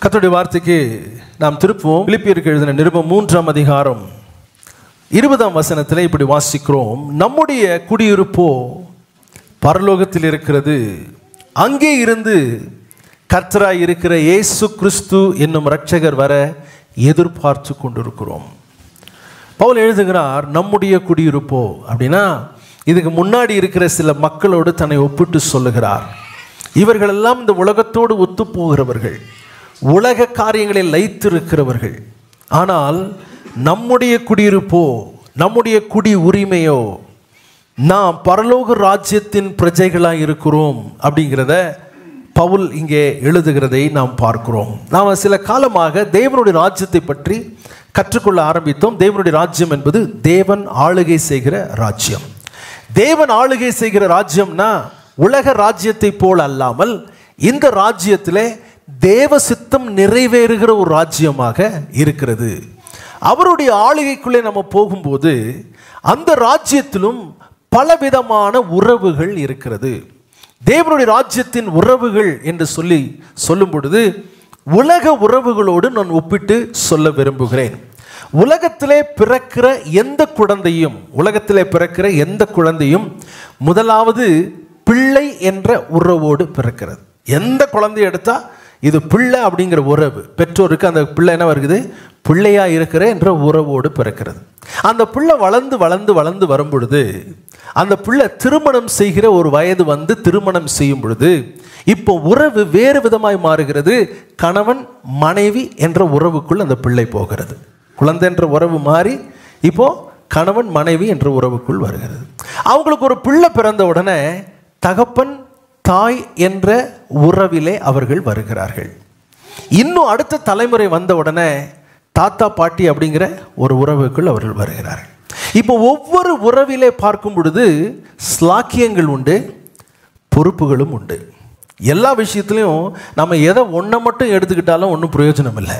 கர்த்தருடைய வார்த்தைக்கு நாம் திருப்புவோம். பிலிப்பியருக்கு எழுதின நிருபம் 3ஆம் அதிகாரம் 20ஆம் வசனத்தில் இப்படி வாசிக்கிறோம். நம்முடைய குடியிருப்போ பரலோகத்தில் இருக்கிறது, அங்கே இருந்து கர்த்தராய் இருக்கிற இயேசு கிறிஸ்து என்னும் இரட்சகர் வர எதிர்பார்த்து கொண்டிருக்கிறோம். பவுல் எழுதுகிறார், நம்முடைய குடியிருப்போ அப்படின்னா இதுக்கு முன்னாடி இருக்கிற சில மக்களோடு தன்னை ஒப்பிட்டு சொல்லுகிறார். இவர்களெல்லாம் இந்த உலகத்தோடு ஒத்து போகிறவர்கள், உலக காரியங்களில் லயித்திருக்கிறவர்கள். ஆனால் நம்முடைய குடியிருப்போ, நம்முடைய குடி உரிமையோ, நாம் பரலோக ராஜ்யத்தின் பிரஜைகளாக இருக்கிறோம் அப்படிங்கிறத பவுல் இங்கே எழுதுகிறதை நாம் பார்க்கிறோம். நாம் சில காலமாக தேவனுடைய ராஜ்யத்தை பற்றி கற்றுக்கொள்ள ஆரம்பித்தோம். தேவனுடைய ராஜ்யம் என்பது தேவன் ஆளுகை செய்கிற ராஜ்யம். தேவன் ஆளுகை செய்கிற ராஜ்யம்னா உலக ராஜ்யத்தை போல் அல்லாமல் இந்த ராஜ்யத்திலே தேவ சித்தம் நிறைவேறுகிற ஒரு ராஜ்யமாக இருக்கிறது. அவருடைய ஆளுகைக்குள்ளே நம்ம போகும்போது அந்த ராஜ்யத்திலும் பலவிதமான உறவுகள் இருக்கிறது. தேவனுடைய ராஜ்யத்தின் உறவுகள் என்று சொல்லும் பொழுது உலக உறவுகளோடு நான் ஒப்பிட்டு சொல்ல விரும்புகிறேன். உலகத்திலே பிறக்கிற எந்த குழந்தையும் முதலாவது பிள்ளை என்ற உறவோடு பிறக்கிறது. எந்த குழந்தையை எடுத்தா இது பிள்ளை அப்படிங்கிற உறவு, பெற்றோருக்கு அந்த பிள்ளை என்ன வருகிறது, பிள்ளையா இருக்கிற என்ற உறவோடு பிறக்கிறது. அந்த பிள்ளை வளர்ந்து வளர்ந்து வளர்ந்து வரும் பொழுது அந்த பிள்ளை திருமணம் செய்கிற ஒரு வயது வந்து திருமணம் செய்யும் பொழுது இப்போ உறவு வேறு விதமாய் மாறுகிறது. கணவன் மனைவி என்ற உறவுக்குள் அந்த பிள்ளை போகிறது. குழந்தை என்ற உறவு மாறி இப்போ கணவன் மனைவி என்ற உறவுக்குள் வருகிறது. அவங்களுக்கு ஒரு பிள்ளை பிறந்த உடனே தகப்பன் தாய் என்ற உறவிலே அவர்கள் வருகிறார்கள். இன்னும் அடுத்த தலைமுறை வந்த உடனே தாத்தா பாட்டி அப்படிங்கிற ஒரு உறவுக்குள் அவர்கள் வருகிறார்கள். இப்போ ஒவ்வொரு உறவிலே பார்க்கும் பொழுது ஸ்லாக்கியங்கள் உண்டு, பொறுப்புகளும் உண்டு. எல்லா விஷயத்துலையும் நம்ம எதை ஒன்றை மட்டும் எடுத்துக்கிட்டாலும் ஒன்றும் பிரயோஜனம் இல்லை.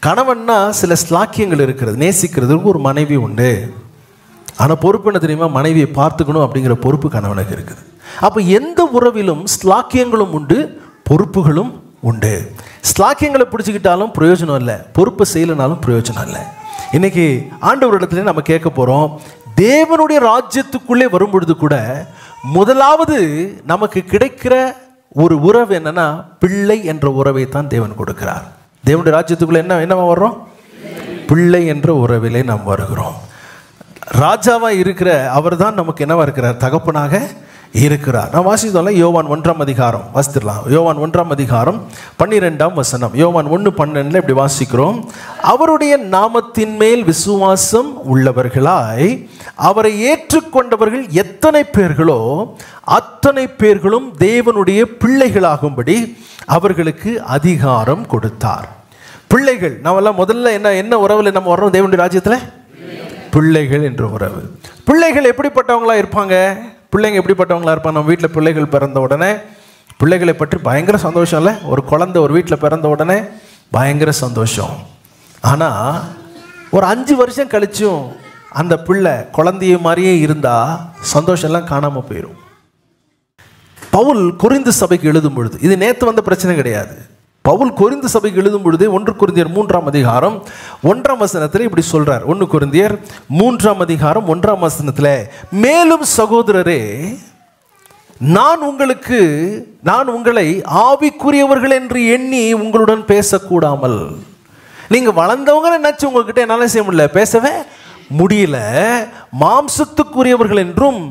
கணவன்னா சில ஸ்லாக்கியங்கள் இருக்கிறது, நேசிக்கிறதுக்கு ஒரு மனைவி உண்டு. ஆனால் பொறுப்பு என்ன தெரியுமா, மனைவியை பார்த்துக்கணும் அப்படிங்கிற பொறுப்பு கணவனுக்கு இருக்குது. அப்போ எந்த உறவிலும் ஸ்லாக்கியங்களும் உண்டு, பொறுப்புகளும் உண்டு. ஸ்லாக்கியங்களை பிடிச்சிக்கிட்டாலும் பிரயோஜனம் இல்லை, பொறுப்பை செய்யலைனாலும் பிரயோஜனம் இல்லை. இன்னைக்கு ஆண்டவரிடத்துல நம்ம கேட்க போகிறோம், தேவனுடைய ராஜ்யத்துக்குள்ளே வரும் பொழுது கூட முதலாவது நமக்கு கிடைக்கிற ஒரு உறவு என்னன்னா பிள்ளை என்ற உறவை தான் தேவன் கொடுக்கிறார். தேவனுடைய ராஜ்யத்துக்குள்ளே என்னவா வர்றோம், பிள்ளை என்ற உறவிலே நாம் வருகிறோம். ராஜாவாக இருக்கிற அவர் தான் நமக்கு என்னவா இருக்கிறார், தகப்பனாக இருக்கிறார். நான் வாசித்தோம்ல, யோவான் 1ஆம் அதிகாரம் வாசித்துடலாம். யோவான் 1ஆம் அதிகாரம் 12ஆம் வசனம். யோவான் 1:12 இப்படி வாசிக்கிறோம். அவருடைய நாமத்தின் மேல் விசுவாசம் உள்ளவர்களாய் அவரை ஏற்றுக்கொண்டவர்கள் எத்தனை பேர்களோ அத்தனை பேர்களும் தேவனுடைய பிள்ளைகளாகும்படி அவர்களுக்கு அதிகாரம் கொடுத்தார். பிள்ளைகள் நாமெல்லாம் முதல்ல என்ன உறவில் நம்ம வர்றோம் தேவனுடைய ராஜ்யத்தில்? பிள்ளைகள் என்ற உறவு. பிள்ளைகள் எப்படிப்பட்டவங்களா இருப்பாங்க? பிள்ளைங்க எப்படிப்பட்டவங்களா இருப்பாங்க? நம்ம வீட்டில் பிள்ளைகள் பிறந்த உடனே பிள்ளைகளை பற்றி பயங்கர சந்தோஷம் இல்லை? ஒரு குழந்தை ஒரு வீட்டில் பிறந்த உடனே பயங்கர சந்தோஷம். ஆனால் ஒரு 5 வருஷம் கழிச்சும் அந்த பிள்ளை குழந்தைய மாதிரியே இருந்தால் சந்தோஷம்லாம் காணாமல் போயிடும். பவுல் கொரிந்து சபைக்கு எழுதும் பொழுது, இது நேற்று வந்த பிரச்சனை கிடையாது, பவுல் கொரிந்து சபைக்கு எழுதும் பொழுது 1 கொரிந்தியர் 3ஆம் அதிகாரம் 1ஆம் வசனத்தில் இப்படி சொல்றார். 1 கொரிந்தியர் 3ஆம் அதிகாரம் 1ஆம் வசனத்தில், மேலும் சகோதரரே, நான் உங்களை ஆவிக்குரியவர்கள் என்று எண்ணி உங்களுடன் பேசக்கூடாமல். நீங்க வளர்ந்தவங்க நினைச்சு உங்ககிட்ட என்னால செய்ய முடியல, பேசவே முடியல. மாம்சத்துக்குரியவர்கள் என்றும்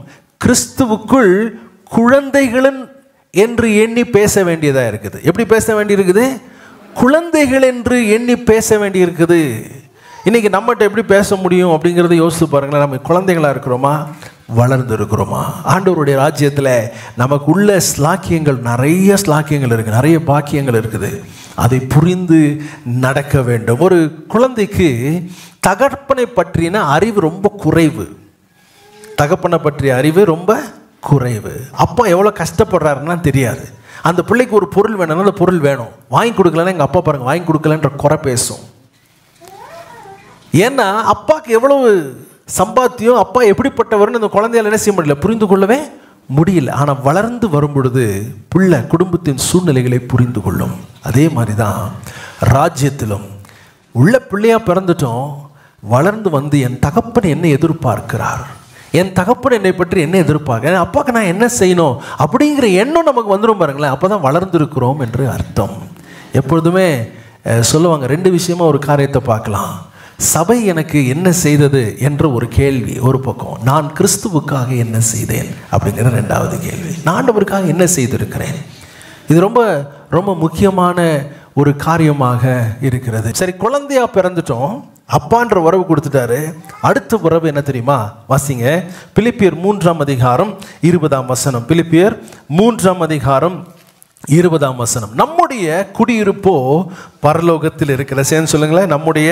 கிறிஸ்துவுக்குள் குழந்தைகளின் என்று எண்ணி பேச வேண்டியதாக இருக்குது. எப்படி பேச வேண்டியிருக்குது? குழந்தைகள் என்று எண்ணி பேச வேண்டியிருக்குது. இன்னைக்கு நம்மகிட்ட எப்படி பேச முடியும் அப்படிங்கிறத யோசித்து பாருங்களேன். நம்ம குழந்தைகளாக இருக்கிறோமா, வளர்ந்து இருக்கிறோமா? ஆண்டவருடைய ராஜ்யத்தில் நமக்கு உள்ள ஸ்லாக்கியங்கள், நிறைய ஸ்லாக்கியங்கள் இருக்குது, நிறைய பாக்கியங்கள் இருக்குது. அதை புரிந்து நடக்க வேண்டும். ஒரு குழந்தைக்கு தகப்பனை பற்றின அறிவு ரொம்ப குறைவு. தகப்பனை பற்றிய அறிவு ரொம்ப குறைவு. அப்பா எவ்வளோ கஷ்டப்படுறாருன்னா தெரியாது. அந்த பிள்ளைக்கு ஒரு பொருள் வேணும்னா அந்த பொருள் வேணும், வாங்கி கொடுக்கலன்னா எங்கள் அப்பா பாருங்க வாங்கி கொடுக்கலன்ற குறை பேசும். ஏன்னா அப்பாவுக்கு எவ்வளவு சம்பாத்தியம், அப்பா எப்படிப்பட்டவர்னு அந்த குழந்தையால் என்ன செய்ய முடியல, புரிந்து கொள்ளவே முடியல. ஆனால் வளர்ந்து வரும் பொழுது பிள்ளை குடும்பத்தின் சூழ்நிலைகளை புரிந்து கொள்ளும். அதே மாதிரி தான் ராஜ்யத்திலும் உள்ள பிள்ளையா பிறந்துட்டோம். வளர்ந்து வந்து என் தகப்பன் என்ன எதிர்பார்க்கிறார், என் தகப்பன் என்னை பற்றி என்ன எதிர்பார்க்க, அப்பாவுக்கு நான் என்ன செய்யணும் அப்படிங்கிற எண்ணம் நமக்கு வந்துடும் பாருங்களேன். அப்போ தான் வளர்ந்துருக்கிறோம் என்று அர்த்தம். எப்பொழுதுமே சொல்லுவாங்க, 2 விஷயமா ஒரு காரியத்தை பார்க்கலாம். சபை எனக்கு என்ன செய்தது என்ற ஒரு கேள்வி ஒரு பக்கம், நான் கிறிஸ்துவுக்காக என்ன செய்தேன் அப்படிங்கிற 2வது கேள்வி, நான் ஆண்டவருக்காக என்ன செய்திருக்கிறேன். இது ரொம்ப ரொம்ப முக்கியமான ஒரு காரியமாக இருக்கிறது. சரி, குழந்தையா பிறந்துட்டோம், அப்பான்ற உறவு கொடுத்துட்டாரு. அடுத்த உறவு என்ன தெரியுமா? வாசிங்க, பிலிப்பியர் 3ஆம் அதிகாரம் 20ஆம் வசனம். பிலிப்பியர் 3ஆம் அதிகாரம் 20ஆம் வசனம். நம்முடைய குடியிருப்போ பரலோகத்தில் இருக்கிற, சேர்ந்து சொல்லுங்களேன், நம்முடைய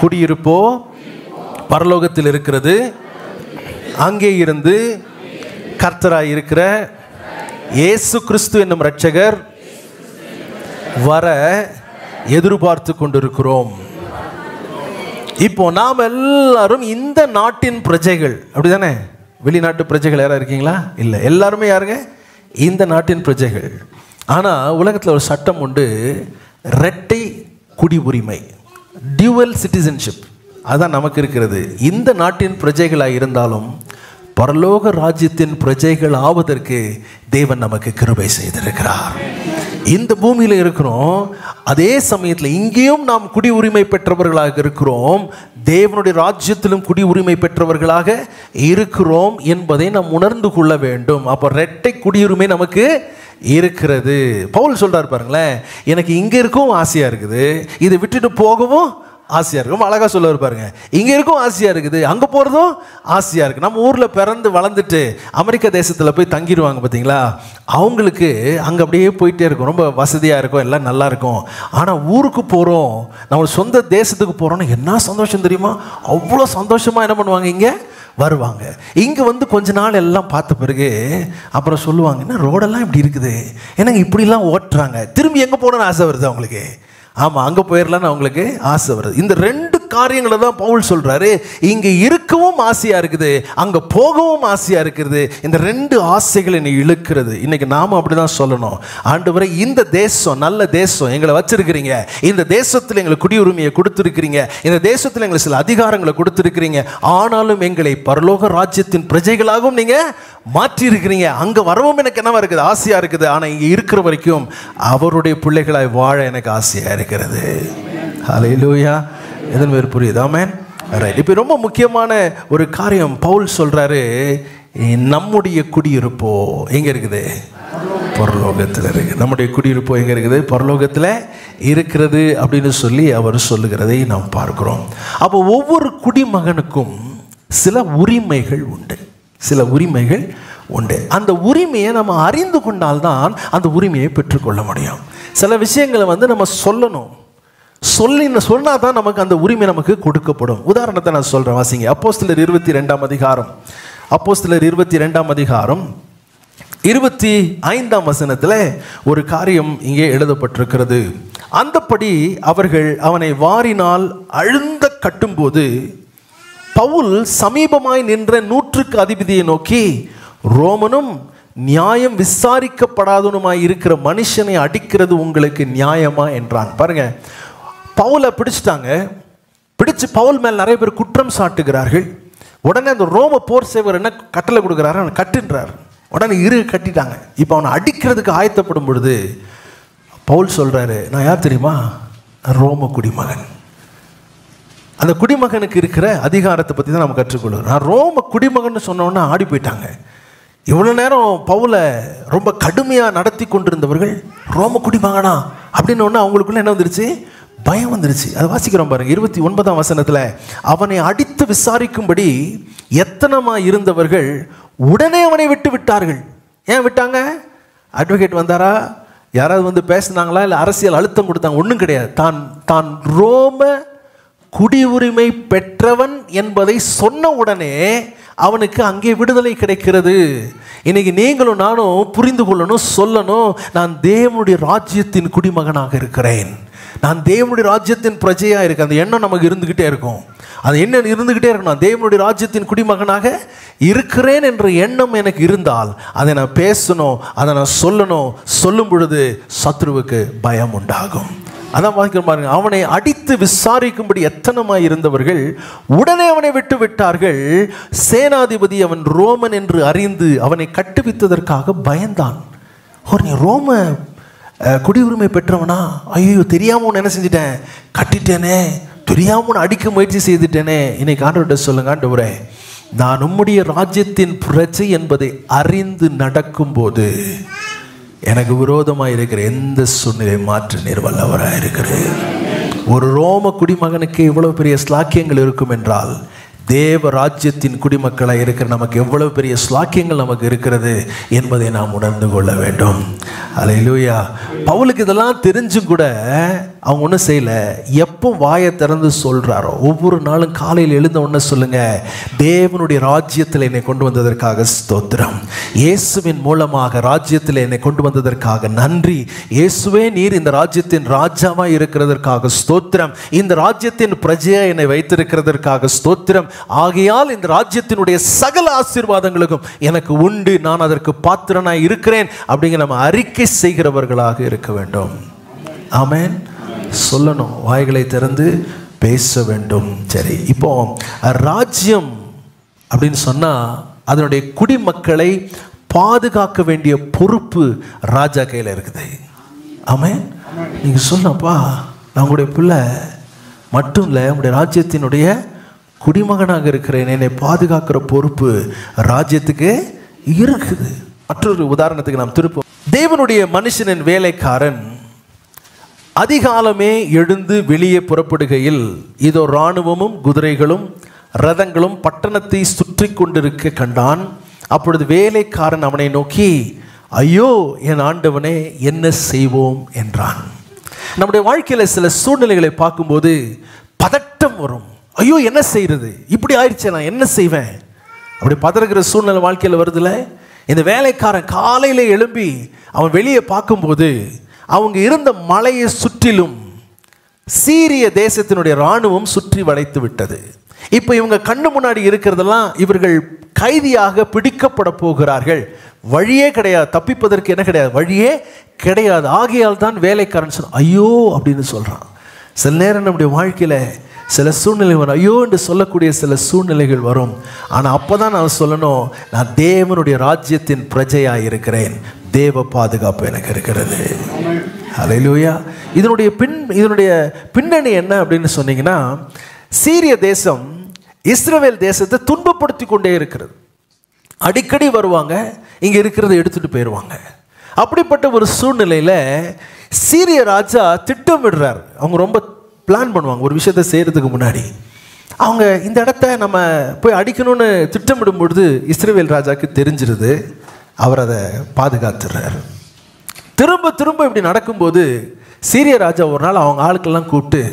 குடியிருப்போ பரலோகத்தில் இருக்கிறது, அங்கே இருந்து கர்த்தராய் இருக்கிற இயேசு கிறிஸ்து என்னும் இரட்சகர் வர எதிர்பார்த்து கொண்டிருக்கிறோம். இப்போ நாம் எல்லாரும் இந்த நாட்டின் பிரஜைகள், அப்படிதானே? வெளிநாட்டு பிரஜைகள் யாரா இருக்கீங்களா? இல்லை, எல்லாருமே யாருங்க? இந்த நாட்டின் பிரஜைகள். ஆனால் உலகத்தில் ஒரு சட்டம் உண்டு, இரட்டை குடி உரிமை, டியூவல் சிட்டிசன்ஷிப். அதுதான் நமக்கு இருக்கிறது. இந்த நாட்டின் பிரஜைகளாக இருந்தாலும் பரலோக ராஜ்யத்தின் பிரஜைகள் ஆவதற்கு தேவன் நமக்கு கிருபை செய்திருக்கிறார். இந்த பூமியில் இருக்கிறோம், அதே சமயத்தில் இங்கேயும் நாம் குடி உரிமை பெற்றவர்களாக இருக்கிறோம், தேவனுடைய ராஜ்யத்திலும் குடி உரிமை பெற்றவர்களாக இருக்கிறோம் என்பதை நாம் உணர்ந்து கொள்ள வேண்டும். அப்போ இரட்டை குடியுரிமை நமக்கு இருக்கிறது. பவுல் சொல்றாரு பாருங்களேன், எனக்கு இங்கே இருக்கவும் ஆசையாக இருக்குது, இதை விட்டுட்டு போகவும் ஆசையாக இருக்கும். ரொம்ப அழகாக சொல்லுவார் பாருங்க, இங்கே இருக்கும் ஆசையாக இருக்குது, அங்கே போகிறதும் ஆசையாக இருக்குது. நம்ம ஊரில் பிறந்து வளர்ந்துட்டு அமெரிக்கா தேசத்தில் போய் தங்கிடுவாங்க பார்த்தீங்களா, அவங்களுக்கு அங்கே அப்படியே போயிட்டே இருக்கும், ரொம்ப வசதியாக இருக்கும், எல்லாம் நல்லா இருக்கும். ஆனால் ஊருக்கு போகிறோம், நம்ம சொந்த தேசத்துக்கு போகிறோன்னு என்ன சந்தோஷம் தெரியுமா? அவ்வளோ சந்தோஷமாக என்ன பண்ணுவாங்க, இங்கே வருவாங்க. இங்கே வந்து கொஞ்ச நாள் எல்லாம் பார்த்த பிறகு அப்புறம் சொல்லுவாங்க, என்ன ரோடெல்லாம் இப்படி இருக்குது, என்னங்க இப்படிலாம் ஓட்டுறாங்க, திரும்பி எங்கே போகணுன்னு ஆசை வருது அவங்களுக்கு. ஆமாம், அங்கே போயிடலான்னு அவங்களுக்கு ஆசை வருது. இந்த 2 காரியங்களை தான் பவுல் சொல்கிறாரு, இங்கே இருக்கவும் ஆசையாக இருக்குது, அங்கே போகவும் ஆசையாக இருக்குது. இந்த 2 ஆசைகள் என்னை இழுக்கிறது. இன்றைக்கி நாம் அப்படி தான் சொல்லணும், ஆண்டவரே இந்த தேசம் நல்ல தேசம், எங்களை வச்சிருக்கிறீங்க, இந்த தேசத்தில் எங்களுக்கு குடியுரிமையை கொடுத்துருக்கிறீங்க, இந்த தேசத்தில் எங்களுக்கு சில அதிகாரங்களை கொடுத்துருக்கிறீங்க, ஆனாலும் எங்களை பரலோக ராஜ்யத்தின் பிரஜைகளாகவும் நீங்கள் மாற்றியிருக்கிறீங்க. அங்கே வரவும் எனக்கு என்னவா இருக்குது, ஆசையாக இருக்குது. ஆனால் இங்கே இருக்கிற வரைக்கும் அவருடைய பிள்ளைகளாய் வாழ எனக்கு ஆசையாக இருக்கிறது. ஹல்லேலூயா. எதன் பேர் புரியுது? ஆமென். ரைட். இப்போ ரொம்ப முக்கியமான ஒரு காரியம் பவுல் சொல்றாரு, நம்முடைய குடியிருப்போ எங்க இருக்குது? பரலோகத்தில் இருக்கு. நம்முடைய குடியிருப்போ எங்க இருக்குது? பரலோகத்தில் இருக்கிறது அப்படின்னு சொல்லி அவர் சொல்லுகிறதை நாம் பார்க்கிறோம். அப்போ ஒவ்வொரு குடிமகனுக்கும் சில உரிமைகள் உண்டு, சில உரிமைகள் உண்டு. அந்த உரிமையை நம்ம அறிந்து கொண்டால்தான் அந்த உரிமையை பெற்றுக்கொள்ள முடியும். சில விஷயங்களை வந்து நம்ம சொல்லணும், சொன்னா தான் நமக்கு அந்த உரிமை நமக்கு கொடுக்கப்படும். உதாரணத்தை நான் சொல்றேன், வாசிங்க. அப்போஸ்தலர் 22ஆம் அதிகாரம், அப்போஸ்தலர் 22ஆம் அதிகாரம் 25ஆம் வசனத்தில் ஒரு காரியம் இங்கே எழுதப்பட்டிருக்கிறது. அந்தப்படி அவர்கள் அவனை வாரினால் அழுந்த கட்டும்போது பவுல் சமீபமாய் நின்ற 100க்கு அதிபதியை நோக்கி, ரோமனும் நியாயம் விசாரிக்கப்படாதவனுமாய் இருக்கிற மனுஷனை அடிக்கிறது உங்களுக்கு நியாயமா என்றான். பாருங்க, பவுலை பிடிச்சிட்டாங்க, பிடிச்சு பவுல் மேல் நிறைய பேர் குற்றம் சாட்டுகிறார்கள். உடனே அந்த ரோம போர் சேவர் என்ன கட்டளை கொடுக்குறாரு, அவனை கட்டுன்றார். உடனே கட்டிட்டாங்க. இப்போ அவனை அடிக்கிறதுக்கு ஆயத்தப்படும் பொழுது பவுல் சொல்றாரு, நான் யார் தெரியுமா? ரோம குடிமகன். அந்த குடிமகனுக்கு இருக்கிற அதிகாரத்தை பற்றி தான் நம்ம கற்றுக்கொள்கிறோம். நான் ரோம குடிமகன் சொன்னோன்னா ஆடி போயிட்டாங்க. இவ்வளோ நேரம் பவுலை ரொம்ப கடுமையாக நடத்தி கொண்டிருந்தவர்கள் ரோம குடிமகனா அப்படின்னு ஒன்று அவங்களுக்குள்ள என்ன வந்துருச்சு? பயம் வந்துருச்சு. அதை வாசிக்கிறோம் பாருங்க, 29ஆம் வசனத்தில், அவனை அடித்து விசாரிக்கும்படி எத்தனமாக இருந்தவர்கள் உடனே அவனை விட்டு விட்டார்கள். ஏன் விட்டாங்க? அட்வொகேட் வந்தாரா, யாராவது வந்து பேசினாங்களா, இல்லை அரசியல் அழுத்தம் கொடுத்தாங்க? ஒன்றும் கிடையாது. தான் ரோம குடியுரிமை பெற்றவன் என்பதை சொன்ன உடனே அவனுக்கு அங்கே விடுதலை கிடைக்கிறது. இன்னைக்கு நீங்களும் நானும் புரிந்து கொள்ளணும், சொல்லணும், நான் தேவனுடைய ராஜ்யத்தின் குடிமகனாக இருக்கிறேன், நான் தேவனுடைய ராஜ்யத்தின் பிரஜையாக இருக்கேன். அந்த எண்ணம் நமக்கு இருந்துக்கிட்டே இருக்கும். அது என்ன இருந்துக்கிட்டே இருக்கணும், நான் தேவனுடைய ராஜ்யத்தின் குடிமகனாக இருக்கிறேன் என்ற எண்ணம் எனக்கு இருந்தால் அதை நான் பேசணும், அதை நான் சொல்லணும். சொல்லும் பொழுது சத்ருவுக்கு பயம் உண்டாகும். அதான் வாசிக்கிறோம் பாருங்க, அவனை அடித்து விசாரிக்கும்படி எத்தனமாய் இருந்தவர்கள் உடனே அவனை விட்டு விட்டார்கள். சேனாதிபதி அவன் ரோமன் என்று அறிந்து அவனை கட்டுவித்ததற்காக பயந்தான். நீ ரோம குடியுரிமை பெற்றவனா? ஐயோ, தெரியாம உன்னை என்ன செஞ்சிட்டேன், கட்டிட்டேனே, தெரியாம உன்னை அடிக்க முயற்சி செய்துட்டேனே. இன்னைக்கு ஆண்டவர்கிட்ட சொல்லுங்க, ஆண்டவரே, நான் உம்முடைய ராஜ்யத்தின் பிரஜை என்பதை அறிந்து நடக்கும் போது எனக்கு விரோதமாக இருக்கிற எந்த சூழ்நிலை மாற்ற நீர் வல்லவராக இருக்கிறேன். ஒரு ரோம குடிமகனுக்கு இவ்வளவு பெரிய ஸ்லாக்கியங்கள் இருக்கும் என்றால் தேவ ராஜ்யத்தின் குடிமக்களாக இருக்கிற நமக்கு எவ்வளவு பெரிய ஸ்லாக்கியங்கள் நமக்கு இருக்கிறது என்பதை நாம் உணர்ந்து கொள்ள வேண்டும். அல்லேலூயா. பவுலுக்கு இதெல்லாம் தெரிஞ்சும் கூட அவங்க ஒன்றும் செய்யலை. எப்போ வாயை திறந்து சொல்கிறாரோ, ஒவ்வொரு நாளும் காலையில் எழுந்த உடனே சொல்லுங்க, தேவனுடைய ராஜ்யத்தில் என்னை கொண்டு வந்ததற்காக ஸ்தோத்திரம், இயேசுவின் மூலமாக ராஜ்யத்தில் என்னை கொண்டு வந்ததற்காக நன்றி, இயேசுவே நீர் இந்த ராஜ்யத்தின் ராஜாவாக இருக்கிறதற்காக ஸ்தோத்திரம், இந்த ராஜ்யத்தின் பிரஜையாக என்னை வைத்திருக்கிறதற்காக ஸ்தோத்திரம், ஆகையால் இந்த ராஜ்யத்தினுடைய சகல ஆசீர்வாதங்களுக்கும் எனக்கு உண்டு, நான் அதற்கு பாத்திரனாய் இருக்கிறேன் அப்படிங்கிற நம்ம அறிக்கை செய்கிறவர்களாக இருக்க வேண்டும். ஆமென். சொல்லணும், வாய்களை திறந்து பேச வேண்டும். சரி, இப்போ ராஜ்யம் அப்படின்னு சொன்னா அதனுடைய குடிமக்களை பாதுகாக்க வேண்டிய பொறுப்பு ராஜா கையில் இருக்குது. ஆமென். நீங்க சொல்லப்பா, நான் உங்களுடைய பிள்ளை மட்டும் இல்லை, உங்களுடைய ராஜ்யத்தினுடைய குடிமகனாக இருக்கிறேன், என்னை பாதுகாக்கிற பொறுப்பு ராஜ்யத்துக்கு இருக்குது. மற்றொரு உதாரணத்துக்கு நாம் திருப்போம். தேவனுடைய மனுஷனின் வேலைக்காரன் அதிகாலமே எழுந்து வெளியே புறப்படுகையில் இதோ இராணுவமும் குதிரைகளும் ரதங்களும் பட்டணத்தை சுற்றி கொண்டிருக்க கண்டான். அப்பொழுது வேலைக்காரன் அவனை நோக்கி, ஐயோ என் ஆண்டவனே, என்ன செய்வோம் என்றான். நம்முடைய வாழ்க்கையில் சில சூழ்நிலைகளை பார்க்கும்போது பதட்டம் வரும். ஐயோ, என்ன செய்யறது, இப்படி ஆயிடுச்சு, நான் என்ன செய்வேன், அப்படி பதறுகிற சூழ்நிலை வாழ்க்கையில் வருதுல. இந்த வேலைக்காரன் காலையில் எழும்பி அவன் வெளியே பார்க்கும்போது அவங்க இருந்த மலையை சுற்றிலும் சீரிய தேசத்தினுடைய இராணுவம் சுற்றி வளைத்து விட்டது. இப்போ இவங்க கண்ணு முன்னாடி இருக்கிறதெல்லாம் இவர்கள் கைதியாக பிடிக்கப்பட போகிறார்கள். வழியே கிடையாது, தப்பிப்பதற்கு என்ன கிடையாது, வழியே கிடையாது. ஆகையால் தான் வேலைக்காரன் சொன்ன ஐயோ அப்படின்னு சொல்கிறான். சில நேரம் நம்முடைய வாழ்க்கையில் சில சூழ்நிலை வரும், ஐயோ என்று சொல்லக்கூடிய சில சூழ்நிலைகள் வரும். ஆனால் அப்போ தான் நான் சொல்லணும், நான் தேவனுடைய ராஜ்யத்தின் பிரஜையாக இருக்கிறேன், தேவ பாதுகாப்பு எனக்கு இருக்கிறது. அல்லேலூயா. இதனுடைய பின்னணி என்ன அப்படின்னு சொன்னீங்கன்னா, சீரிய தேசம் இஸ்ரவேல் தேசத்தை துன்பப்படுத்தி கொண்டே இருக்கிறது. அடிக்கடி வருவாங்க, இங்கே இருக்கிறத எடுத்துகிட்டு போயிடுவாங்க. அப்படிப்பட்ட ஒரு சூழ்நிலையில் சீரிய ராஜா திட்டமிடுறார். அவங்க ரொம்ப பிளான் பண்ணுவாங்க ஒரு விஷயத்தை செய்கிறதுக்கு முன்னாடி. அவங்க இந்த இடத்த நம்ம போய் அடிக்கணும்னு திட்டமிடும் பொழுது இஸ்ரவேல் ராஜாவுக்கு தெரிஞ்சிருது. அவர் அதை பாதுகாத்துறார். திரும்ப திரும்ப இப்படி நடக்கும்போது சீரிய ராஜா ஒரு நாள் அவங்க ஆளுக்கெல்லாம் கூப்பிட்டு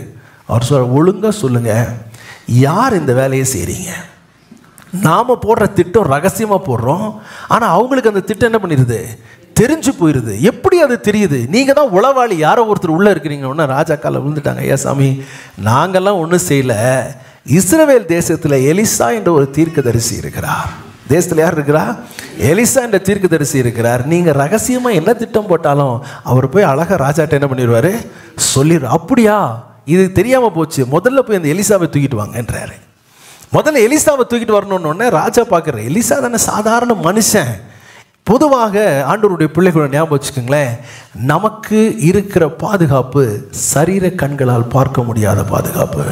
அவர் சொல்ற, ஒழுங்காக சொல்லுங்கள், யார் இந்த வேலையை செய்கிறீங்க? நாம் போடுற திட்டம் ரகசியமாக போடுறோம், ஆனால் அவங்களுக்கு அந்த திட்டம் என்ன பண்ணிடுது, தெரிஞ்சு போயிடுது. எப்படி அது தெரியுது? நீங்கள் தான் உளவாளி, யாரோ ஒருத்தர் உள்ளே இருக்கிறீங்க. ஒன்று ராஜா கால விழுந்துட்டாங்க, ஐயா சாமி நாங்கள்லாம் ஒன்றும் செய்யலை, இஸ்ரவேல் தேசத்தில் எலிசா என்ற ஒரு தீர்க்கதரிசி இருக்கிறார். தேசத்தில் யார் இருக்கிறா? எலிசா என்ற தீர்க்கதரிசி இருக்கிறார். நீங்கள் ரகசியமாக என்ன திட்டம் போட்டாலும் அவர் போய் அழகாக ராஜாட்ட என்ன பண்ணிடுவார், சொல்லிடு. அப்படியா, இது தெரியாமல் போச்சு, முதல்ல போய் அந்த எலிசாவை தூக்கிட்டு வாங்க என்றாரு. முதல்ல எலிசாவை தூக்கிட்டு வரணுன்னு ராஜா பார்க்குற, எலிசா தானே சாதாரண மனுஷன். பொதுவாக ஆண்டவருடைய பிள்ளைகளை ஞாபகம் வச்சுக்கோங்களேன், நமக்கு இருக்கிற பாதுகாப்பு சரீர கண்களால் பார்க்க முடியாத பாதுகாப்பு.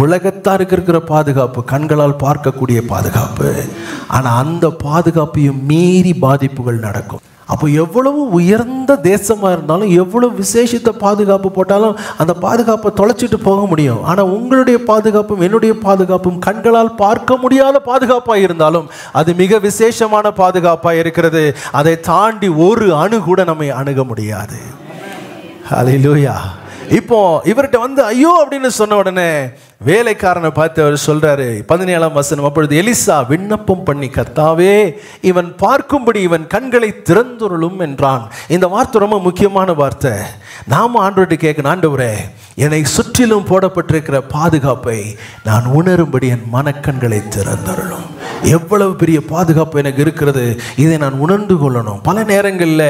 உலகத்தாருக்கு இருக்கிற பாதுகாப்பு கண்களால் பார்க்கக்கூடிய பாதுகாப்பு. ஆனால் அந்த பாதுகாப்பையும் மீறி பாதிப்புகள் நடக்கும். அப்போ எவ்வளவு உயர்ந்த தேசமாக இருந்தாலும், எவ்வளவு விசேஷித்த பாதுகாப்பு போட்டாலும் அந்த பாதுகாப்பை தொலைச்சிட்டு போக முடியும். ஆனால் உங்களுடைய பாதுகாப்பும் என்னுடைய பாதுகாப்பும் கண்களால் பார்க்க முடியாத பாதுகாப்பாக இருந்தாலும் அது மிக விசேஷமான பாதுகாப்பாக இருக்கிறது. அதை தாண்டி ஒரு அணு கூட நம்மை அணுக முடியாது. ஹல்லேலூயா. இப்போ இவர்கிட்ட வந்து ஐயோ அப்படின்னு சொன்ன உடனே வேலைக்காரனை பார்த்து அவர் சொல்றாரு, 17ஆம் வசனம், அப்பொழுது எலிசா விண்ணப்பம் பண்ணி, கர்த்தாவே இவன் பார்க்கும்படி இவன் கண்களை திறந்துருளும் என்றான். இந்த வார்த்தை ரொம்ப முக்கியமான வார்த்தை. நாம ஆண்டவர்கிட்ட கேட்கணும், ஆண்டவரே என்னை சுற்றிலும் போடப்பட்டிருக்கிற பாதுகாப்பை நான் உணரும்படி என் மனக்கண்களை திறந்துருளும். எவ்வளவு பெரிய பாதுகாப்பு எனக்கு இருக்கிறது, இதை நான் உணர்ந்து கொள்ளணும். பல நேரங்களில்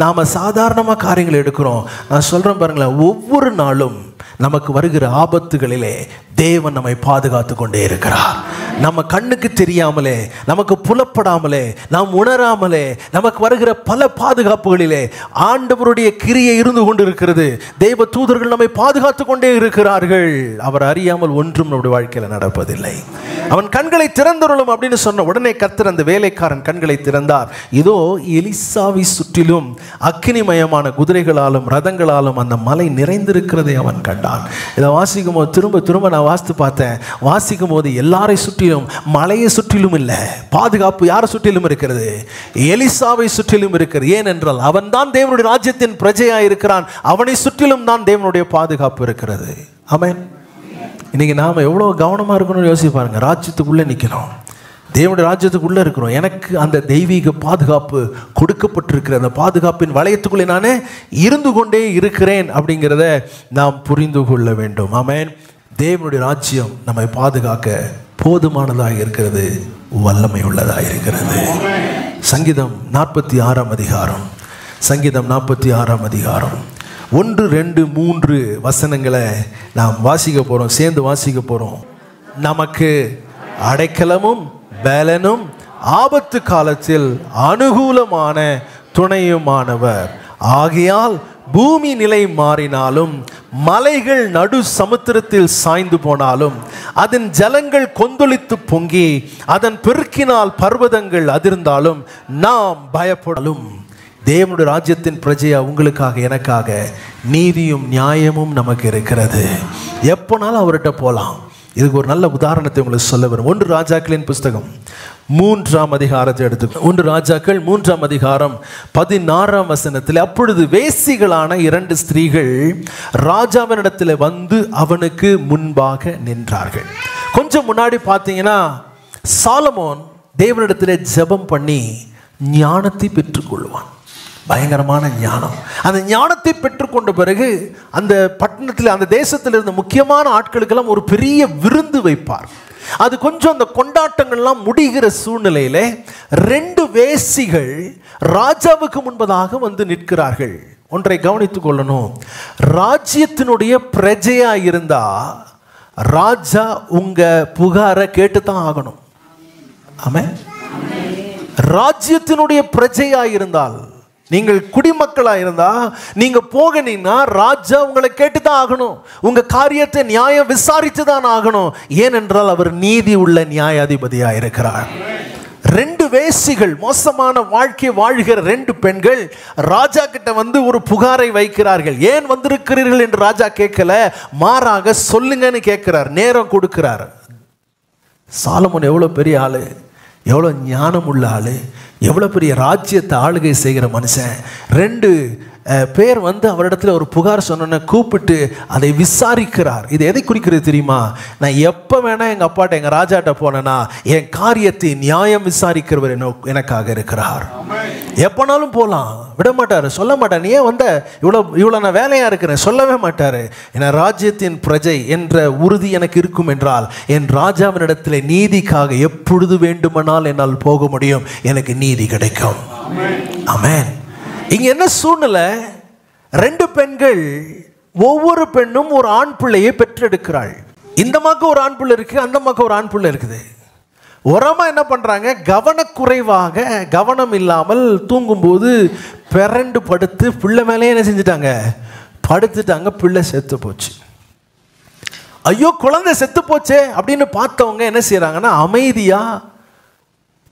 நாம் சாதாரணமாக காரியங்கள் எடுக்கிறோம். நான் சொல்கிறேன் பாருங்களேன், ஒவ்வொரு நாளும் நமக்கு வருகிற ஆபத்துகளிலே தேவன் நம்மை பாதுகாத்து கொண்டே இருக்கிறார். நம்ம கண்ணுக்கு தெரியாமலே, நமக்கு புலப்படாமலே, நாம் உணராமலே நமக்கு வருகிற பல பாதுகாப்புகளிலே ஆண்டவருடைய கிரியை இருந்து கொண்டு இருக்கிறது. தேவ தூதர்கள் நம்மை பாதுகாத்து கொண்டே இருக்கிறார்கள். அவர் அறியாமல் ஒன்றும் நம்முடைய வாழ்க்கையில் நடப்பதில்லை. அவன் கண்களை திறந்தருளும் அப்படின்னு சொன்ன உடனே கர்த்தர் அந்த வேலைக்காரன் கண்களை திறந்தார். இதோ எலிசாவை சுற்றிலும் அக்கினிமயமான குதிரைகளாலும் ரதங்களாலும் அந்த மலை நிறைந்திருக்கிறதை அவன் கண்டான். இதை வாசிக்கும் போது திரும்ப திரும்ப நான் வாசித்து பார்த்தேன். வாசிக்கும் போது எல்லாரை சுற்றிலும், மலையை சுற்றிலும் இல்லை, பாதுகாப்பு யாரை சுற்றிலும் இருக்கிறது? எலிசாவை சுற்றிலும் இருக்கிறது. ஏனென்றால் அவன் தான் தேவனுடைய ராஜ்யத்தின் பிரஜையாக இருக்கிறான். அவனை சுற்றிலும் தான் தேவனுடைய பாதுகாப்பு இருக்கிறது. ஆமென். இன்னைக்கு நாம் எவ்வளோ கவனமாக இருக்கணும்னு யோசிச்சு பாருங்க. ராஜ்யத்துக்குள்ளே நிற்கிறோம், தேவனுடைய ராஜ்யத்துக்குள்ளே இருக்கிறோம். எனக்கு அந்த தெய்வீக பாதுகாப்பு கொடுக்கப்பட்டிருக்கிற அந்த பாதுகாப்பின் வளையத்துக்குள்ளே நான் இருந்து கொண்டே இருக்கிறேன் அப்படிங்கிறத நாம் புரிந்து கொள்ள வேண்டும். ஆமென். தேவனுடைய ராஜ்யம் நம்மை பாதுகாக்க போதுமானதாக இருக்கிறது, வல்லமை உள்ளதாக இருக்கிறது. சங்கீதம் 46 அதிகாரம், சங்கீதம் 46 அதிகாரம் 1, 2, 3 வசனங்களை நாம் வாசிக்க போகிறோம், சேர்ந்து வாசிக்க போகிறோம். நமக்கு அடைக்கலமும் பலனும் ஆபத்து காலத்தில் அனுகூலமான துணையுமானவர். ஆகையால் பூமி நிலை மாறினாலும், மலைகள் நடு சமுத்திரத்தில் சாய்ந்து போனாலும், அதன் ஜலங்கள் கொந்தளித்து பொங்கி அதன் பெருக்கினால் பர்வதங்கள் அதிர்ந்தாலும் நாம் பயப்படலும். தேவனுடைய ராஜ்யத்தின் பிரஜையா உங்களுக்காக எனக்காக நீதியும் நியாயமும் நமக்கு இருக்கிறது. எப்போனாலும் அவர்கிட்ட போகலாம். இதுக்கு ஒரு நல்ல உதாரணத்தை உங்களுக்கு சொல்ல வரும். 1 ராஜாக்களின் புஸ்தகம் 3ஆம் அதிகாரத்தை எடுத்து 1 ராஜாக்கள் 3ஆம் அதிகாரம் 16ஆம் வசனத்தில், அப்பொழுது வேசிகளான 2 ஸ்திரீகள் ராஜாவினிடத்தில் வந்து அவனுக்கு முன்பாக நின்றார்கள். கொஞ்சம் முன்னாடி பார்த்தீங்கன்னா சாலமோன் தேவனிடத்தில் ஜெபம் பண்ணி ஞானத்தை பெற்றுக்கொள்வான். பயங்கரமான ஞானம். அந்த ஞானத்தை பெற்றுக்கொண்ட பிறகு அந்த பட்டணத்தில், அந்த தேசத்தில் இருந்த முக்கியமான ஆட்களுக்கெல்லாம் ஒரு பெரிய விருந்து வைப்பார். அது கொஞ்சம் அந்த கொண்டாட்டங்கள்லாம் முடிகிற சூழ்நிலையில 2 வேசிகள் ராஜாவுக்கு முன்பதாக வந்து நிற்கிறார்கள். ஒன்றை கவனித்துக் கொள்ளணும். ராஜ்யத்தினுடைய பிரஜையா இருந்தா ராஜா உங்க புகாரை கேட்டுத்தான் ஆகணும். ஆமென். ராஜ்யத்தினுடைய பிரஜையா இருந்தால், நீங்கள் குடிமக்களா இருந்தா, நீங்க போகனீங்கன்னா ராஜா உங்களை கேட்டுதான் ஆகணும். உங்க காரியத்தை நியாயம் விசாரித்து தான் ஆகணும். ஏனென்றால் அவர் நீதி உள்ள நியாயாதிபதியா இருக்கிறார். 2 வேசிகள், மோசமான வாழ்க்கை வாழ்கிற 2 பெண்கள் ராஜா கிட்ட வந்து ஒரு புகாரை வைக்கிறார்கள். ஏன் வந்திருக்கிறீர்கள் என்று ராஜா கேட்கல, மாறாக சொல்லுங்கன்னு கேட்கிறார், நேரம் கொடுக்கிறார். சாலமோன் எவ்வளவு பெரிய ஆளு, எவ்வளோ ஞானம் உள்ள ஆளு, எவ்வளோ பெரிய ராஜ்யத்தை ஆளுகை செய்கிற மனுஷன். 2 பேர் வந்து அவரிடத்துல ஒரு புகார் சொன்னோன்னு கூப்பிட்டு அதை விசாரிக்கிறார். இது எதை குறிக்கிறது தெரியுமா? நான் எப்போ வேணா எங்கள் அப்பாட்ட, எங்கள் ராஜாட்ட போனேன்னா என் காரியத்தை நியாயம் விசாரிக்கிறவர் எனக்காக இருக்கிறார். எப்போனாலும் போகலாம், விட மாட்டார், சொல்ல மாட்டார். நீ ஏன் வந்த, இவ்வளோ நான் வேலையாக இருக்கிறேன் சொல்லவே மாட்டார். என் ராஜ்யத்தின் பிரஜை என்ற உறுதி எனக்கு இருக்கும் என்றால் என் ராஜாவினிடத்தில் நீதிக்காக எப்பொழுது வேண்டுமானால் என்னால் போக முடியும், எனக்கு நீதி கிடைக்கும். ஆமென். இங்க என்ன சூழ்நிலை? 2 பெண்கள், ஒவ்வொரு பெண்ணும் ஒரு ஆண் பிள்ளையை பெற்றெடுக்கிறாள். இந்த அம்மாக்கு ஒரு ஆண் பிள்ளை இருக்கு, அந்த அம்மாக்கு ஒரு ஆண் பிள்ளை இருக்குது. ஒரு அம்மா என்ன பண்றாங்க, கவனக்குறைவாக, கவனம் இல்லாமல் தூங்கும்போது பிறண்டு படுத்து பிள்ளை மேலே என்ன செஞ்சுட்டாங்க, படுத்துட்டாங்க. பிள்ளை செத்து போச்சு. ஐயோ குழந்தை செத்து போச்சே அப்படின்னு பார்த்தவங்க என்ன செய்யறாங்கன்னா, அமைதியா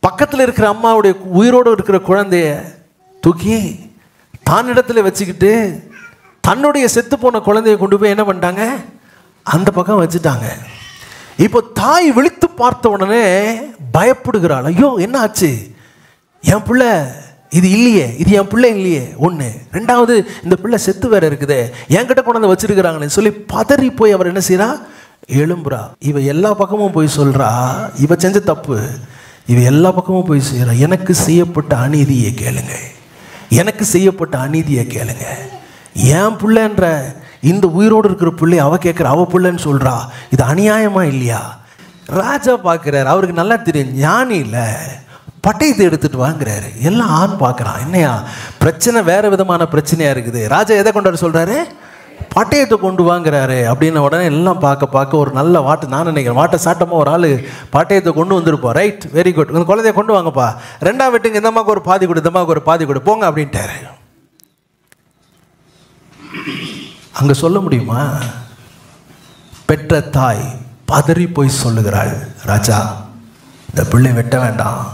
பக்கத்தில் இருக்கிற அம்மாவுடைய உயிரோடு இருக்கிற குழந்தைய தூக்கி தானிடத்தில் வச்சுக்கிட்டு தன்னுடைய செத்து போன குழந்தைய கொண்டு போய் என்ன பண்ணிட்டாங்க, அந்த பக்கம் வச்சுட்டாங்க. இப்போ தாய் விழித்து பார்த்த உடனே பயப்படுகிறாள். ஐயோ என்ன ஆச்சு, என் பிள்ளை இது இல்லையே, இது என் பிள்ளை இல்லையே. 1, 2வது இந்த பிள்ளை செத்து வேற இருக்குதே, என்கிட்ட கொண்டாந்து வச்சிருக்கிறாங்கன்னு சொல்லி பதறி போய் அவர் என்ன செய்யறா, எழும்புறா. இவ எல்லா பக்கமும் போய் சொல்றா, இவ செஞ்ச தப்பு இவ எல்லா பக்கமும் போய் செய்யறா. எனக்கு செய்யப்பட்ட அநீதியை கேளுங்க, எனக்கு செய்யப்பட்ட அநீதியை கேளுங்க. என் பிள்ளைன்ற இந்த உயிரோடு இருக்கிற பிள்ளை அவ கேட்குற, அவ பிள்ளைன்னு சொல்றா. இது அநியாயமா இல்லையா? ராஜா பார்க்குறாரு, அவருக்கு நல்லா தெரியும் ஞானி இல்லை, பட்டயத்தை எடுத்துட்டு வாங்குறாரு. எல்லாம் ஆண் பார்க்குறான். என்னையா பிரச்சனை வேற விதமான பிரச்சனையாக இருக்குது. ராஜா எதை கொண்டு வர சொல்கிறாரு? பட்டயத்தை கொண்டு வாங்குறாரு. அப்படின்ன உடனே எல்லாம் பார்க்க ஒரு நல்ல வாட்டு, நான் நினைக்கிறேன் வாட்டை சாட்டமாக ஒரு ஆள் பட்டயத்தை கொண்டு வந்திருப்போம். ரைட், வெரி குட், இந்த குழந்தைய கொண்டு வாங்கப்பா, ரெண்டாம் வெட்டுங்க, இந்த அம்மாவுக்கு ஒரு பாதி கொடு, இந்த அம்மாவுக்கு ஒரு பாதி கொடு, போங்க அப்படின்ட்டாரு. அங்கே சொல்ல முடியுமா? பெற்ற தாய் பதறி போய் சொல்லுகிறாள், ராஜா இந்த பிள்ளை வெட்ட வேண்டாம்,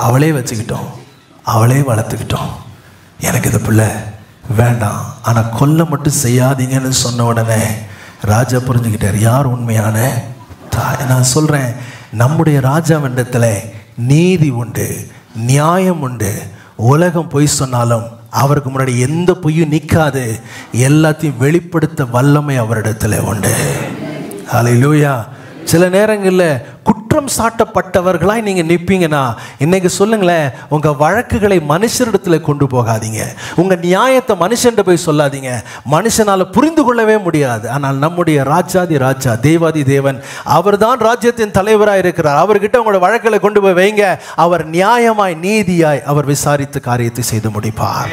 அவளே வச்சுக்கிட்டோம், அவளே வளர்த்துக்கிட்டோம், எனக்கு இந்த பிள்ளை வேண்டாம், ஆனால் கொல்ல மட்டும் செய்யாதீங்கன்னு சொன்ன உடனே ராஜா புரிஞ்சுக்கிட்டார் யார் உண்மையான தாய். நான் சொல்கிறேன், நம்முடைய ராஜாவிடத்தில் நீதி உண்டு, நியாயம் உண்டு. உலகம் பொய் சொன்னாலும் அவருக்கு முன்னாடி எந்த பொய்யும் நிற்காது. எல்லாத்தையும் வெளிப்படுத்த வல்லமை அவரிடத்துல உண்டு. ஹல்லேலூயா. சில நேரங்களில் குற்றம் சாட்டப்பட்டவர்களாய் நீங்கள் நிற்பீங்கன்னா, இன்னைக்கு சொல்லுங்களேன், உங்கள் வழக்குகளை மனுஷரிடத்தில் கொண்டு போகாதீங்க, உங்கள் நியாயத்தை மனுஷன்கிட்ட போய் சொல்லாதீங்க. மனுஷனால் புரிந்து கொள்ளவே முடியாது. ஆனால் நம்முடைய ராஜாதி ராஜா, தேவாதி தேவன், அவர் தான் ராஜ்யத்தின் தலைவராக இருக்கிறார். அவர்கிட்ட உங்களோட வழக்குகளை கொண்டு போய் வைங்க. அவர் நியாயமாய் நீதியாய் அவர் விசாரித்து காரியத்தை செய்து முடிப்பார்.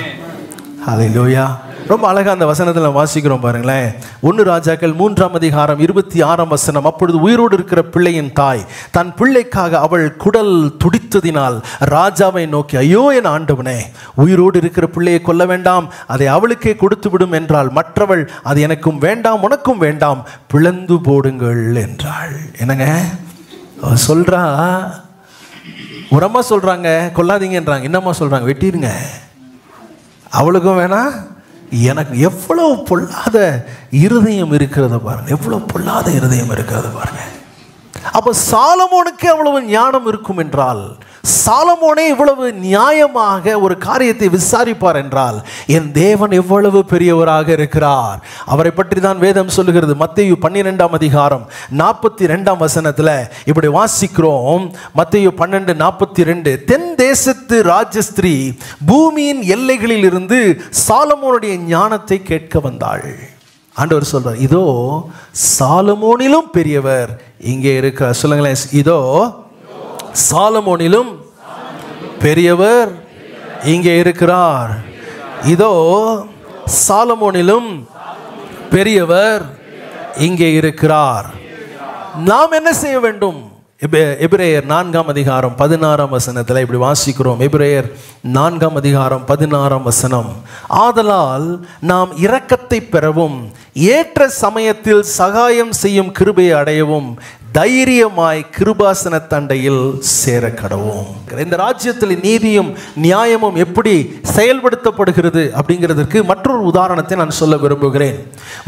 ஹல்லேலூயா. ரொம்ப அழகாக அந்த வசனத்தில் வாசிக்கிறோம் பாருங்களேன். 1 ராஜாக்கள் 3ஆம் அதிகாரம் 26ஆம் வசனம். அப்பொழுது உயிரோடு இருக்கிற பிள்ளையின் தாய் தன் பிள்ளைக்காக அவள் குடல் துடித்ததினால் ராஜாவை நோக்கி, ஐயோ என் ஆண்டவனே, உயிரோடு இருக்கிற பிள்ளையை கொல்ல வேண்டாம், அதை அவளுக்கே கொடுத்து விடும் என்றாள். மற்றவள், அது எனக்கும் வேண்டாம் உனக்கும் வேண்டாம், பிளந்து போடுங்கள் என்றாள். என்னங்க சொல்றா? ஒரு அம்மா சொல்றாங்க கொல்லாதீங்கன்றாங்க, இன்னம்மா சொல்றாங்க வெட்டிருங்க. அவளுக்கும் வேணாம் எனக்கு. எவ்வளவு பொல்லாத இருதயம் இருக்கிறது பாருங்க, எவ்வளவு பொல்லாத இருதயம் இருக்கிறது பாருங்க. அப்ப சாலமோனுக்கு அவ்வளவு ஞானம் இருக்கும் என்றால், சாலமோனே இவ்வளவு நியாயமாக ஒரு காரியத்தை விசாரிப்பார் என்றால், என் தேவன் எவ்வளவு பெரியவராக இருக்கிறார். அவரை பற்றி தான் வேதம் சொல்லுகிறது. மத்தேயு 12ஆம் அதிகாரம் 42ஆம் வசனத்தில் இப்படி வாசிக்கிறோம். மத்தேயு 12:42. தென் தேசத்து ராஜஸ்திரீ பூமியின் எல்லைகளில் இருந்து சாலமோனுடைய ஞானத்தை கேட்க வந்தாள். ஆண்டவர் சொல்றார், இதோ சாலமோனிலும் பெரியவர் இங்கே இருக்கிறார். சொல்லுங்களேன், இதோ சாலமோனிலும் பெரியவர் இங்கே இருக்கிறார். இதோ சாலமோனிலும் பெரியவர் இங்கே இருக்கிறார். நாம் என்ன செய்ய வேண்டும்? எபிரேயர் 4ஆம் அதிகாரம் 16ஆம் வசனத்தில் இப்படி வாசிக்கிறோம். எபிரேயர் 4ஆம் அதிகாரம் 16ஆம் வசனம். ஆதலால் நாம் இரக்கத்தை பெறவும் ஏற்ற சமயத்தில் சகாயம் செய்யும் கிருபையை அடையவும் தைரியமாய் கிருபாசன தண்டையில் சேர கடவும். இந்த ராஜ்யத்தில் நீதியும் நியாயமும் எப்படி செயல்படுத்தப்படுகிறது அப்படிங்கிறதுக்கு மற்றொரு உதாரணத்தை நான் சொல்ல விரும்புகிறேன்.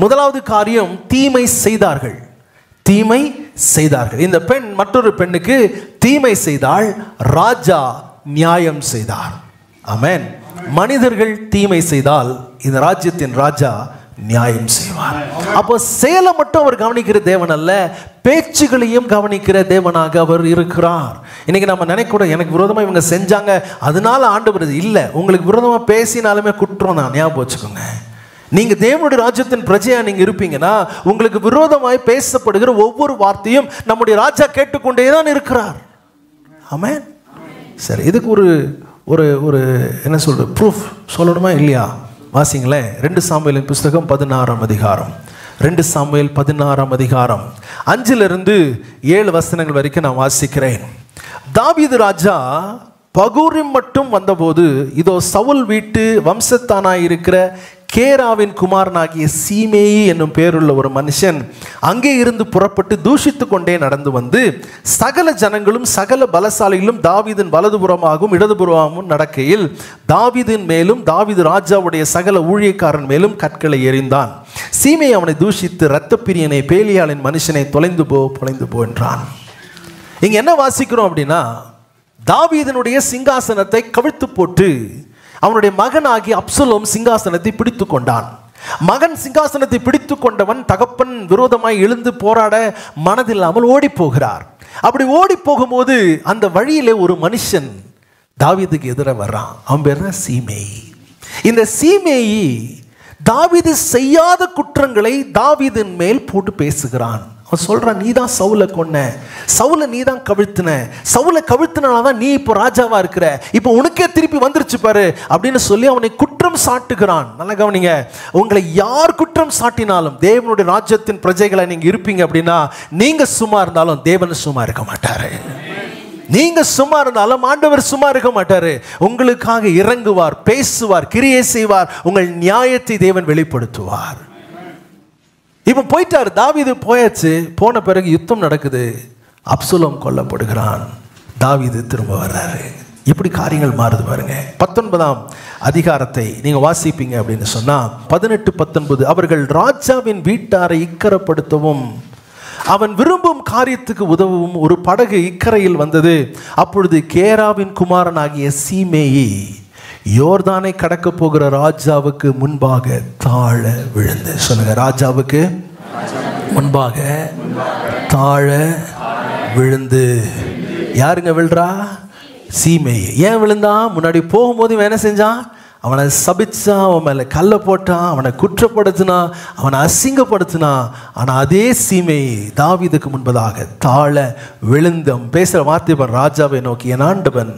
முதலாவது காரியம், தீமை செய்தார்கள். தீமை செய்தார்கள். இந்த பெண் மற்றொரு பெண்ணுக்கு தீமை செய்தாள், ராஜா நியாயம் செய்தார். ஆமென். மனிதர்கள் தீமை செய்தால் இந்த ராஜ்யத்தின் ராஜா நியாயம் செய்வார். அப்போ செயலை மட்டும் அவர் கவனிக்கிற தேவன் அல்ல, பேச்சுகளையும் கவனிக்கிற தேவனாக அவர் இருக்கிறார். இன்னைக்கு நம்ம நினைக்கூட, எனக்கு விரோதமாக இவங்க செஞ்சாங்க அதனால ஆண்டவர் இல்லை. உங்களுக்கு விரோதமாக பேசினாலுமே குற்றம் தான், ஞாபகம் வச்சுக்கோங்க. நீங்க தேவனுடைய ராஜ்யத்தின் பிரஜையா நீங்க இருப்பீங்கன்னா, உங்களுக்கு விரோதமாய் பேசப்படுகிற ஒவ்வொரு வார்த்தையும் நம்முடைய ராஜா கேட்டுக்கொண்டே தான் இருக்கிறார். ஆமென். சரி, இதுக்கு ஒரு ஒரு ஒரு என்ன சொல்றது, ப்ரூஃப் சொல்லணுமா இல்லையா? வாசிங்களேன். 2 சாமுவேலின் புஸ்தகம் 16ஆம் அதிகாரம். 2 சாமுவேல் 16ஆம் அதிகாரம் 5லிருந்து 7 வசனங்கள் வரைக்கும் நான் வாசிக்கிறேன். தாவீது ராஜா பகூரிம் மட்டும் வந்தபோது, இதோ சவுல் வீட்டு வம்சத்தானாயிருக்கிற கேராவின் குமாரனாகிய சீமேயி என்னும் பேருள்ள ஒரு மனுஷன் அங்கே இருந்து புறப்பட்டு தூஷித்து கொண்டே நடந்து வந்து, சகல ஜனங்களும் சகல பலசாலிகளும் தாவீதின் வலதுபுறமாகவும் இடதுபுறமாகவும் நடக்கையில் தாவீதின் மேலும் தாவீது ராஜாவுடைய சகல ஊழியக்காரன் மேலும் கற்களை எறிந்தான். சீமேயி அவனை தூஷித்து, இரத்த பிரியனை, பேலியாளின் மனுஷனை, தொலைந்து போ என்றான். இங்க என்ன வாசிக்கிறோம் அப்படின்னா, தாவீதினுடைய சிங்காசனத்தை கவிழ்த்து போட்டு அவனுடைய மகனாகி அப்சலோம் சிங்காசனத்தை பிடித்து கொண்டான். மகன் சிங்காசனத்தை பிடித்து கொண்டவன் தகப்பன் விரோதமாய் எழுந்து போராட மனதில்லாமல் ஓடி போகிறார். அப்படி ஓடி போகும்போது அந்த வழியிலே ஒரு மனுஷன் தாவீதுக்கு எதிர வர்றான். அவன் பேர் தான் சீமேயி. இந்த சீமேயி தாவீது செய்யாத குற்றங்களை தாவீதின் மேல் போட்டு பேசுகிறான். அவன் சொல்றான், நீ தான் சவுலை கொன்ன, சவுலை நீ தான் கவிழ்த்தின, சவுலை கவிழ்த்தினால்தான் நீ இப்போ ராஜாவா இருக்கிற, இப்போ உனக்கே திருப்பி வந்துருச்சு பாரு அப்படின்னு சொல்லி அவனை குற்றம் சாட்டுகிறான். நல்லா கவனிங்க, உங்களை யார் குற்றம் சாட்டினாலும் தேவனுடைய ராஜ்யத்தின் பிரஜைகளை நீங்க இருப்பீங்க அப்படின்னா, நீங்க சும்மா இருந்தாலும் தேவன் சும்மா இருக்க மாட்டாரு. நீங்க சும்மா இருந்தாலும் ஆண்டவர் சும்மா இருக்க மாட்டாரு. உங்களுக்காக இறங்குவார், பேசுவார், கிரியை செய்வார், உங்கள் நியாயத்தை தேவன் வெளிப்படுத்துவார். இப்ப போயிட்டாரு, தாவீது போயாச்சு. போன பிறகு யுத்தம் நடக்குது, அப்சலோம் கொல்லப்படுகிறான், தாவீது திரும்ப வர்றாரு. இப்படி காரியங்கள் மாறுது பாருங்க. 19ஆம் அதிகாரத்தை நீங்க வாசிப்பீங்க அப்படின்னு சொன்னா 18-19, அவர்கள் ராஜாவின் வீட்டாரை இக்கரப்படுத்தவும் அவன் விரும்பும் காரியத்துக்கு உதவும் ஒரு படகு இக்கரையில் வந்தது. அப்பொழுது கேராவின் குமாரனாகிய சீமேயி யோர்தானை கடக்க போகிற ராஜாவுக்கு முன்பாக தாழ விழுந்து, சொல்லுங்க, ராஜாவுக்கு முன்பாக தாழ விழுந்து. யாருங்க விழுறா? சீமேயி. ஏன் விழுந்தான்? முன்னாடி போகும்போது என்ன செஞ்சான்? அவனை சபிச்சான், அவன் மேலே கல்லை போட்டான், அவனை குற்றப்படுத்தினான், அவனை அசிங்கப்படுத்தினான். ஆனால் அதே சீமேயி தாவீதுக்கு முன்பதாக தாழ விழுந்தம். பேசுகிற வார்த்தை ராஜாவை நோக்கி, என் ஆண்டவன்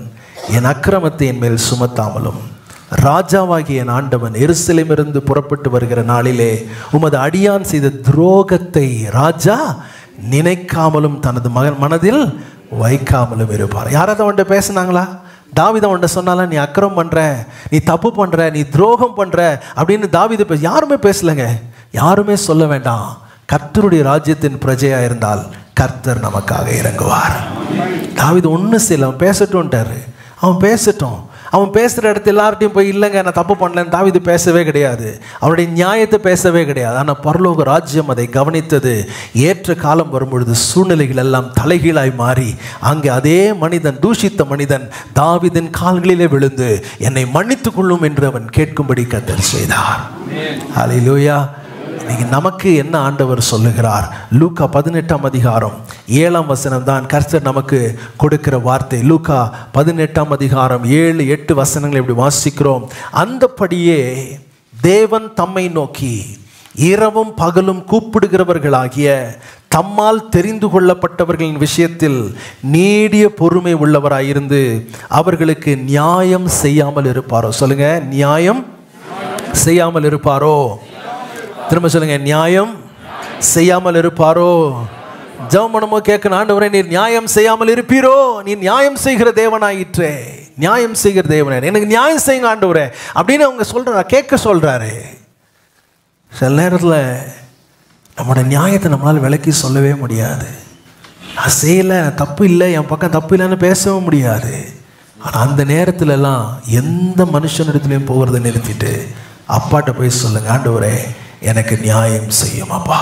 என் அக்கிரமத்தை என் மேல் சுமத்தாமலும் ராஜாவாகிய என் ஆண்டவன் எருசலேமிலிருந்து புறப்பட்டு வருகிற நாளிலே உமது அடியான் செய்த துரோகத்தை ராஜா நினைக்காமலும் தனது மனதில் வைக்காமலும் இருப்பார். யாராவது அவன்கிட்ட பேசினாங்களா? தாவீது அவன்கிட்ட சொன்னால, நீ அக்கிரமம் பண்ற, நீ தப்பு பண்ற, நீ துரோகம் பண்ற அப்படின்னு தாவீது யாருமே பேசலைங்க. யாருமே சொல்ல வேண்டாம். கர்த்தருடைய ராஜ்யத்தின் பிரஜையா இருந்தால் கர்த்தர் நமக்காக இறங்குவார். தாவீது ஒன்றும் செய்யல, அவன் பேசட்டும்ட்டாரு. அவன் பேசட்டும். அவன் பேசுகிற இடத்துல எல்லார்ட்டையும் போய் இல்லைங்க நான் தப்பு பண்ணலன்னு தாவீது பேசவே கிடையாது. அவனுடைய நியாயத்தை பேசவே கிடையாது. ஆனால் பரலோக ராஜ்யம் அதை கவனித்தது. ஏற்ற காலம் வரும்பொழுது சூழ்நிலைகள் எல்லாம் தலைகீழாய் மாறி அங்கே அதே மனிதன், தூஷித்த மனிதன் தாவீதின் கால்களிலே விழுந்து என்னை மன்னித்துக் கொள்ளும் என்று அவன் கேட்கும்படி கர்த்தர் செய்தார். ஹல்லேலூயா. இன்னைக்கு நமக்கு என்ன ஆண்டவர் சொல்லுகிறார்? லூக்கா 18ஆம் அதிகாரம் 7ஆம் வசனம் தான் கர்த்தர் நமக்கு கொடுக்கிற வார்த்தை. லூக்கா 18ஆம் அதிகாரம் 7-8 வசனங்களை இப்படி வாசிக்கிறோம். அந்தபடியே தேவன் தம்மை நோக்கி இரவும் பகலும் கூப்பிடுகிறவர்களாகிய தம்மால் தெரிந்து கொள்ளப்பட்டவர்களின் விஷயத்தில் நீடிய பொறுமை உள்ளவராயிருந்து அவர்களுக்கு நியாயம் செய்யாமல் இருப்பாரோ? சொல்லுங்க, நியாயம் செய்யாமல் இருப்பாரோ? திரும்ப சொல்லுங்க, நியாயம் செய்யாமல் இருப்பாரோ? ஜெபம் பண்ணும்போது கேட்கணும், ஆண்டவரே நீர் நியாயம் செய்யாமல் இருப்பீரோ? நீ நியாயம் செய்கிற தேவனாயிற்றே, நியாயம் செய்கிற தேவனே, எனக்கு நியாயம் செய்யுங்க ஆண்டவரே அப்படின்னு அவங்க சொல்றாரு, கேட்க சொல்றாரு. சில நேரத்தில் நம்மளோட நியாயத்தை நம்மளால் விளக்கி சொல்லவே முடியாது. நான் செய்யலை, தப்பு இல்லை, என் பக்கம் தப்பு இல்லைன்னு பேசவும் முடியாது. ஆனால் அந்த நேரத்துலலாம் எந்த மனுஷனிடத்துலையும் போகிறத நிறுத்திட்டு அப்பாட்ட போய் சொல்லுங்க, ஆண்டவரே எனக்கு நியாயம் செய்யும் அப்பா,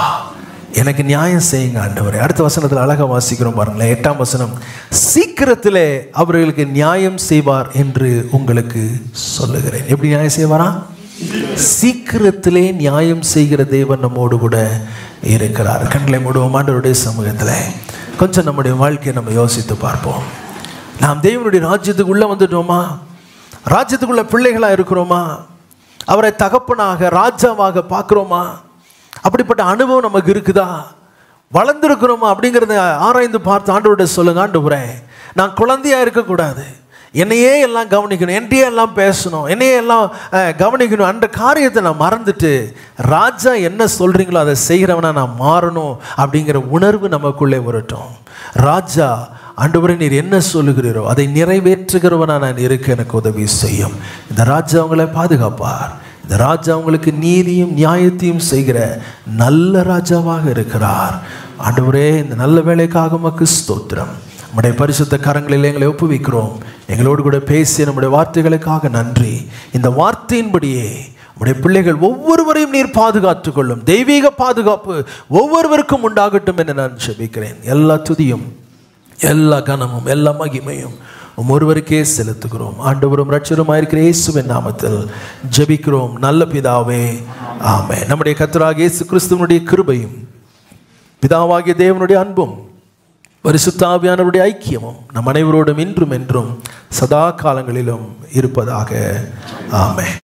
எனக்கு நியாயம் செய்யுங்க ஆண்டவரே. அடுத்த வசனத்தில் அழகாக வாசிக்கிறோம் பாருங்களேன், 8ஆம் வசனம். சீக்கிரத்திலே அவர்களுக்கு நியாயம் செய்வார் என்று உங்களுக்கு சொல்லுகிறேன். எப்படி நியாயம் செய்வாரா? சீக்கிரத்திலே நியாயம் செய்கிற தேவன் நம்மோடு கூட இருக்கிறார். கண்களை மூடுவோம். ஆண்டவருடைய சமூகத்தில் கொஞ்சம் நம்முடைய வாழ்க்கையை நம்ம யோசித்து பார்ப்போம். நாம் தேவனுடைய ராஜ்யத்துக்குள்ளே வந்துட்டோமா? ராஜ்யத்துக்குள்ள பிள்ளைகளாக இருக்கிறோமா? அவரை தகப்பனாக ராஜாவாக பார்க்குறோமா? அப்படிப்பட்ட அனுபவம் நமக்கு இருக்குதா? வளர்ந்துருக்கிறோமா அப்படிங்கிறத ஆராய்ந்து பார்த்து ஆண்டவர்கிட்ட சொல்லுங்க, ஆண்டவரே நான் குழந்தையாக இருக்கக்கூடாது, என்னையே எல்லாம் கவனிக்கணும், என்னையே எல்லாம் பேசணும், என்னையே எல்லாம் கவனிக்கணும். அந்த காரியத்தை நான் மறந்துட்டு ராஜா என்ன சொல்கிறீங்களோ அதை செய்கிறவனா நான் மாறணும் அப்படிங்கிற உணர்வு நமக்குள்ளே வரட்டும். ராஜா, ஆண்டவரே நீர் என்ன சொல்லுகிறீரோ அதை நிறைவேற்றுகிறவனா நான் இருக்க எனக்கு உதவி செய்யும். இந்த ராஜா அவங்களை பாதுகாப்பார். இந்த ராஜா அவங்களுக்கு நீதியும் நியாயத்தையும் செய்கிற நல்ல ராஜாவாக இருக்கிறார். ஆண்டவரே இந்த நல்ல வேலைக்காக உமக்கு ஸ்தோத்திரம். நம்முடைய பரிசுத்த கரங்களில் எங்களை ஒப்புவிக்கிறோம். எங்களோடு கூட பேசிய நம்முடைய வார்த்தைகளுக்காக நன்றி. இந்த வார்த்தையின்படியே நம்முடைய பிள்ளைகள் ஒவ்வொருவரையும் நீர் பாதுகாத்துக் கொள்ளும். தெய்வீக பாதுகாப்பு ஒவ்வொருவருக்கும் உண்டாகட்டும் என்று நான் ஜெபிக்கிறேன். எல்லா துதியும் எல்லா கனமும் எல்லா மகிமையும் ஒருவருக்கே செலுத்துகிறோம். ஆண்டவரும் இரட்சகருமாயிருக்கிற இயேசுவின் நாமத்தில் ஜெபிக்கிறோம் நல்ல பிதாவே, ஆமென். நம்முடைய கர்த்தராகிய இயேசு கிறிஸ்துவினுடைய கிருபையும் பிதாவாகிய தேவனுடைய அன்பும் பரிசுத்த ஆவியானவருடைய ஐக்கியமும் நம் அனைவரோடும் இன்றும் என்றும் சதா காலங்களிலும் இருப்பதாக. ஆமென்.